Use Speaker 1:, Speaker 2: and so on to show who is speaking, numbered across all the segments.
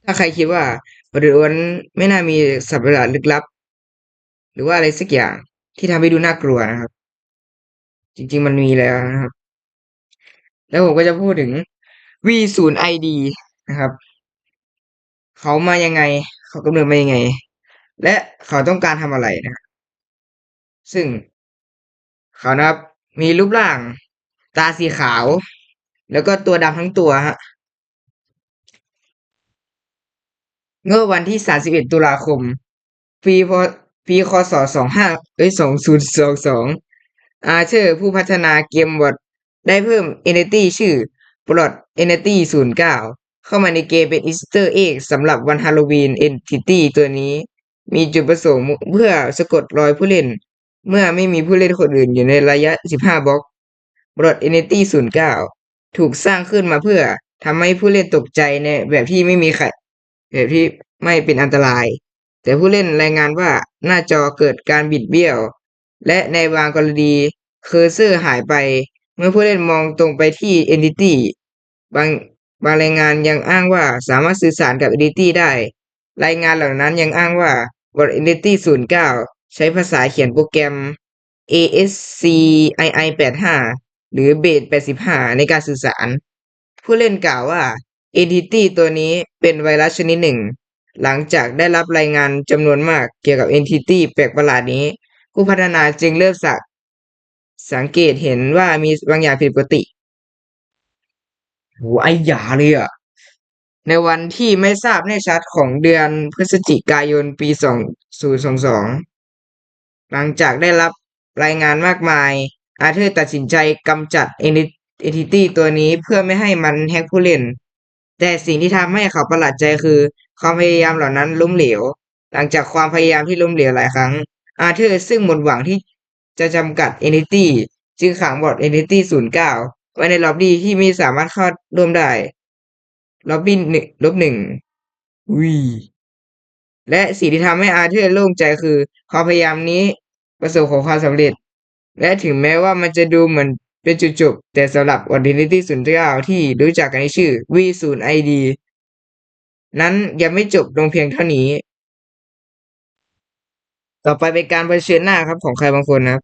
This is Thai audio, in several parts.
Speaker 1: ถ้าใครคิดว่าบริโภคไม่น่ามีสัตว์ประหลาดลึกลับหรือว่าอะไรสักอย่างที่ทำให้ดูน่ากลัวนะครับจริงๆมันมีแล้วนะครับแล้วผมก็จะพูดถึง V0ID นะครับเขามายังไงเขากำเนิดมายังไงและเขาต้องการทำอะไรนะครับซึ่งเขานะครับมีรูปร่างตาสีขาวแล้วก็ตัวดำทั้งตัวฮะ เมื่อวันที่31ตุลาคมปีพปีคศ2022อาเธอร์ผู้พัฒนาเกมบอทได้เพิ่ม Entity ชื่อ Plot Entity 09เข้ามาในเกมเป็น Easter Egg สำหรับวันฮาโลวีน Entity ตัวนี้มีจุดประสงค์เพื่อสะกดรอยผู้เล่นเมื่อไม่มีผู้เล่นคนอื่นอยู่ในระยะ15บล็อก Plot Entity 09ถูกสร้างขึ้นมาเพื่อทำให้ผู้เล่นตกใจในแบบที่ไม่มีใคร แบบที่ไม่เป็นอันตราย แต่ผู้เล่นรายงานว่าหน้าจอเกิดการบิดเบี้ยว และในบางกรณีเคอร์เซอร์หายไปเมื่อผู้เล่นมองตรงไปที่ Entity บางบางรายงานยังอ้างว่าสามารถสื่อสารกับ Entity ได้ รายงานเหล่านั้นยังอ้างว่าบท Entity 09ใช้ภาษาเขียนโปรแกรม ASCII 85หรือ Base 85ในการสื่อสาร ผู้เล่นกล่าวว่า Entity ตัวนี้เป็นไวรัสชนิดหนึ่ง หลังจากได้รับรายงานจำนวนมากเกี่ยวกับ Entity แปลกประหลาดนี้ ผู้พัฒนาจึงเริ่มสังเกตเห็นว่ามีบางอย่างผิดปกติโหไอ้หยาเลยอ่ะ ในวันที่ไม่ทราบแน่ชัดของเดือนพฤศจิกายนปี2022หลังจากได้รับรายงานมากมายอาเธอร์ตัดสินใจกำจัด Entity ตัวนี้เพื่อไม่ให้มันแฮกผู้เล่น แต่สิ่งที่ทำให้เขาประหลาดใจคือความพยายามเหล่านั้นล้มเหลว หลังจากความพยายามที่ล้มเหลวหลายครั้งอาเธอร์ซึ่งหมดหวังที่จะจำกัด Entity จึงขังบอท Entity 09ไว้ในล็อบบี้ที่ไม่สามารถเข้าร่วมได้ล็อบบี้1-1วีและสิ่งที่ทำให้อาเธอร์โล่งใจคือความพยายามนี้ประสบความสำเร็จและถึงแม้ว่ามันจะดูเหมือนเป็นจุดจบแต่สำหรับ Identity 09ที่รู้จักกันในชื่อ V0ID นั้นยังไม่จบลงเพียงเท่านี้ ต่อไปเป็นการเผชิญหน้าครับของใครบางคนนะครับ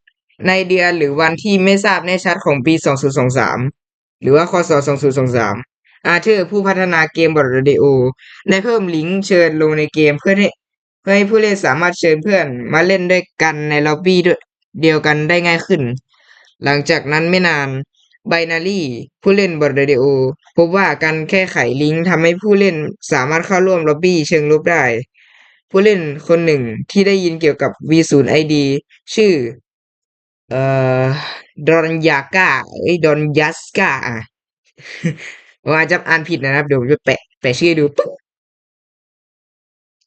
Speaker 1: ในเดือนหรือวันที่ไม่ทราบแน่ชัดของปี2023หรือว่าคศ2023อาเธอร์ผู้พัฒนาเกมบอร์ดเรดิโอได้เพิ่มลิงก์เชิญลงในเกมเพื่อให้ผู้เล่นสามารถเชิญเพื่อนมาเล่นด้วยกันในล็อบบี้เดียวกันได้ง่ายขึ้นหลังจากนั้นไม่นาน Binary ผู้เล่นบอร์ดเรดิโอพบว่าการแก้ไขลิงก์ทำให้ผู้เล่นสามารถเข้าร่วมล็อบบี้เชิงลบได้ ผู้เล่นคนหนึ่งที่ได้ยินเกี่ยวกับ V0ID ชื่อเอ่อดอนยาก้าดอนยัสกาผมอาจจะอ่านผิดนะครับเดี๋ยวผมจะแปะชื่อดูปุ๊บ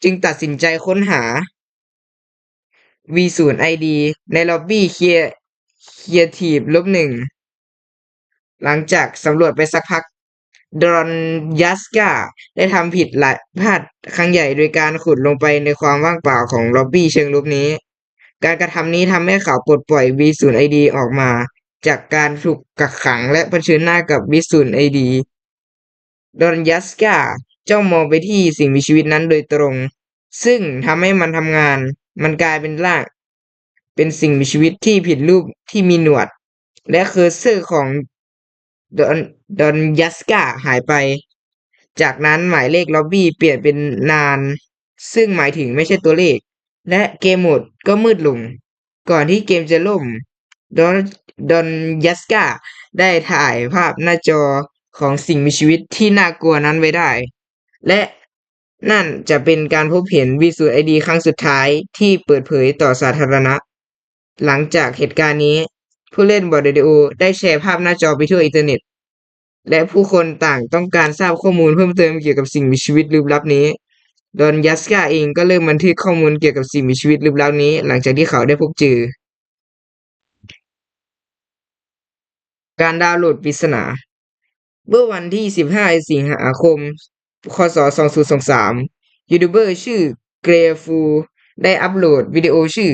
Speaker 1: จึงตัดสินใจค้นหา V0ID ในล็อบบี้Creative-1หลังจากสำรวจไปสักพักดอนยัสกาได้ทำผิดหลายพลาดครั้งใหญ่โดยการขุดลงไปในความว่างเปล่าของล็อบบี้เชิงลบนี้ การกระทำนี้ทำให้เขาปลดปล่อย V0ID ออกมาจากการถูกกักขังและเผชิญหน้ากับ V0ID ดอนยัสกาจ้องมองไปที่สิ่งมีชีวิตนั้นโดยตรง ซึ่งทำให้มันทำงาน มันกลายเป็นร่างเป็นสิ่งมีชีวิตที่ผิดรูปที่มีหนวด และเคอร์เซอร์ของดอนดอนยัสกาหายไป จากนั้นหมายเลขล็อบบี้เปลี่ยนเป็นนานซึ่งหมายถึงไม่ใช่ตัวเลข และเกมโหมดก็มืดลง ก่อนที่เกมจะล่มดอนดอนยัสกาได้ถ่ายภาพหน้าจอของสิ่งมีชีวิตที่น่ากลัวนั้นไว้ได้ และนั่นจะเป็นการพบเห็น V0ID ครั้งสุดท้ายที่เปิดเผยต่อสาธารณะ หลังจากเหตุการณ์นี้ ผู้เล่นบอร์ดเรดิโอได้แชร์ภาพหน้าจอไปทั่วอินเทอร์เน็ต และผู้คนต่างต้องการทราบข้อมูลเพิ่มเติมเกี่ยวกับสิ่งมีชีวิตลึกลับนี้ ดอนยัสกาเองก็เริ่มบันทึกข้อมูลเกี่ยวกับสิ่งมีชีวิตลึกลับนี้หลังจากที่เขาได้พบเจอการดาวน์โหลดปริศนาเมื่อวันที่15สิงหาคมคศ2023ยูทูบเบอร์ชื่อเกรฟูได้อัปโหลดวิดีโอชื่อ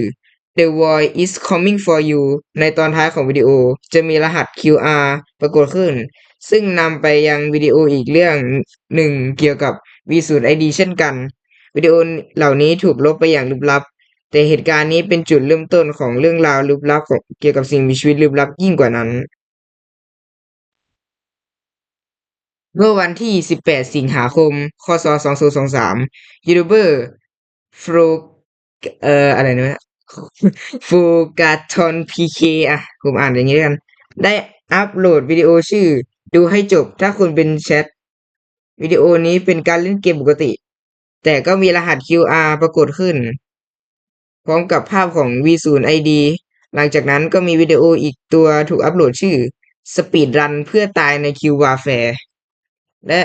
Speaker 1: The Void is Coming for You ในตอนท้ายของวิดีโอจะมีรหัส QR ปรากฏขึ้นซึ่งนำไปยังวิดีโออีกเรื่องหนึ่งเกี่ยวกับ V0ID เช่นกันวิดีโอเหล่านี้ถูกลบไปอย่างลึกลับแต่เหตุการณ์นี้เป็นจุดเริ่มต้นของเรื่องราวลึกลับของเกี่ยวกับสิ่งมีชีวิตลึกลับยิ่งกว่านั้น เมื่อวันที่ 18 สิงหาคม คศ 2023ยูทูบเบอร์ฟลูอะไรนะฟูกาทอนพีเคอ่ะผมอ่านอย่างนี้แล้วกัน ได้อัปโหลดวิดีโอชื่อ ดูให้จบถ้าคุณเป็นแชท วิดีโอนี้เป็นการเล่นเกมปกติ แต่ก็มีรหัส QR ปรากฏขึ้น พร้อมกับภาพของ V0ID หลังจากนั้นก็มีวิดีโออีกตัวถูกอัปโหลดชื่อ Speed Run เพื่อตายใน Q Warfare และ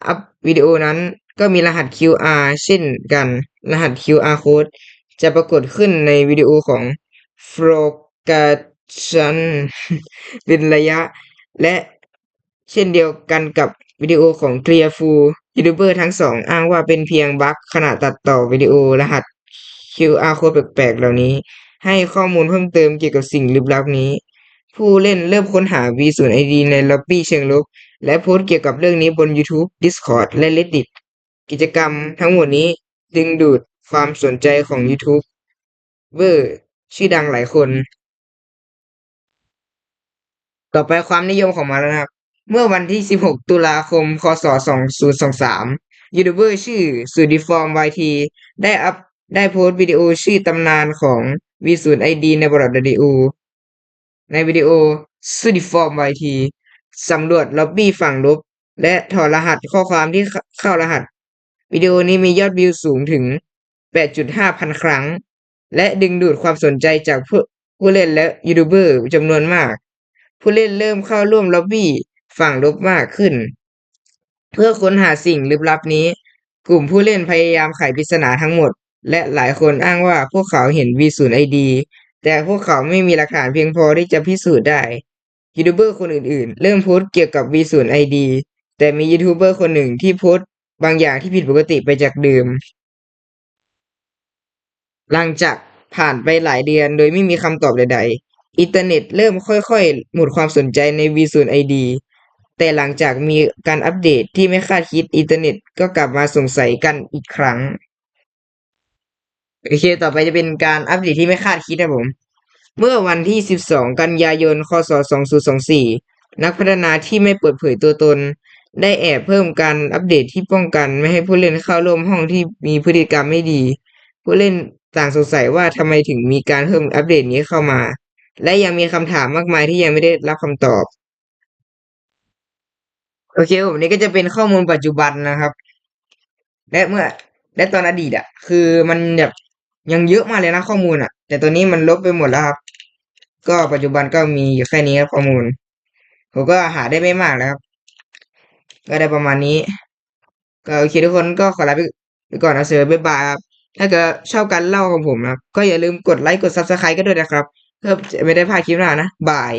Speaker 1: อัพวิดีโอนั้นก็มีรหัส QR เช่นกัน รหัส QR code จะปรากฏขึ้นในวิดีโอของ f r o g a t i o n เป็นระยะ และเช่นเดียวกันกับวิดีโอของ Clearful ยูทูบเบอร์ทั้งสองอ้างว่าเป็นเพียงบั๊กขณะตัดต่อวิดีโอรหัส QR code แปลกๆเหล่านี้ ให้ข้อมูลเพิ่มเติมเกี่ยวกับสิ่งลึกลับนี้ ผู้เล่นเริ่มค้นหา V0ID ในล็อบบี้เชิงลบ และโพสต์เกี่ยวกับเรื่องนี้บน YouTube Discord และ Reddit กิจกรรมทั้งหมดนี้ดึงดูดความสนใจของยูทูบเบอร์ชื่อดังหลายคน ต่อไปความนิยมของมันแล้วนะครับ เมื่อวันที่ 16 ตุลาคม คศ 2023ยูทูบเบอร์ชื่อสุดิฟอร์ม YT ได้อัพได้โพสต์วิดีโอชื่อตำนานของ V0ID ในบรอดดิโอในวิดีโอสุดิฟอร์ม YT สำรวจล็อบบี้ฝั่งลบ และถอดรหัสข้อความที่เข้ารหัส วิดีโอนี้มียอดวิวสูงถึง 8.5 พันครั้ง และดึงดูดความสนใจจากผู้เล่นและยูทูบเบอร์จำนวนมาก ผู้เล่นเริ่มเข้าร่วมล็อบบี้ฝั่งลบมากขึ้น เพื่อค้นหาสิ่งลึกลับนี้ กลุ่มผู้เล่นพยายามไขปริศนาทั้งหมด และหลายคนอ้างว่าพวกเขาเห็น V0ID แต่พวกเขาไม่มีหลักฐานเพียงพอที่จะพิสูจน์ได้ยูทูบเบอร์คนอื่นๆเริ่มโพสต์เกี่ยวกับ V0ID แต่มียูทูบเบอร์คนหนึ่งที่โพสต์บางอย่างที่ผิดปกติไปจากเดิม หลังจากผ่านไปหลายเดือนโดยไม่มีคำตอบใดๆ อินเทอร์เน็ตเริ่มค่อยๆหมดความสนใจใน V0ID แต่หลังจากมีการอัปเดตที่ไม่คาดคิดอินเทอร์เน็ตก็กลับมาสงสัยกันอีกครั้ง โอเคต่อไปจะเป็นการอัปเดตที่ไม่คาดคิดนะผม เมื่อวันที่ 12 กันยายน คศ 2024นักพัฒนาที่ไม่เปิดเผยตัวตน ได้แอบเพิ่มการอัปเดตที่ป้องกันไม่ให้ผู้เล่นเข้าร่วมห้องที่มีพฤติกรรมไม่ดี ผู้เล่นต่างสงสัยว่าทำไมถึงมีการเพิ่มอัปเดตนี้เข้ามา และยังมีคำถามมากมายที่ยังไม่ได้รับคำตอบ โอเคผมนี่ก็จะเป็นข้อมูลปัจจุบันนะครับ และเมื่อและตอนอดีตคือมันแบบยังเยอะมากเลยนะข้อมูลแต่ตอนนี้มันลบไปหมดแล้วครับ ก็ปัจจุบันก็มีอยู่แค่นี้ครับข้อมูล ผมก็หาได้ไม่มากแล้วครับ ก็ได้ประมาณนี้ ก็โอเคทุกคนก็ขอลาไปก่อนนะเสือบ๊ายบายครับ ถ้าเกิดชอบการเล่าของผมนะครับ ก็อย่าลืมกดไลค์กด Subscribe กันด้วยนะครับ เพื่อจะไม่ได้พลาดคลิปหน้านะบาย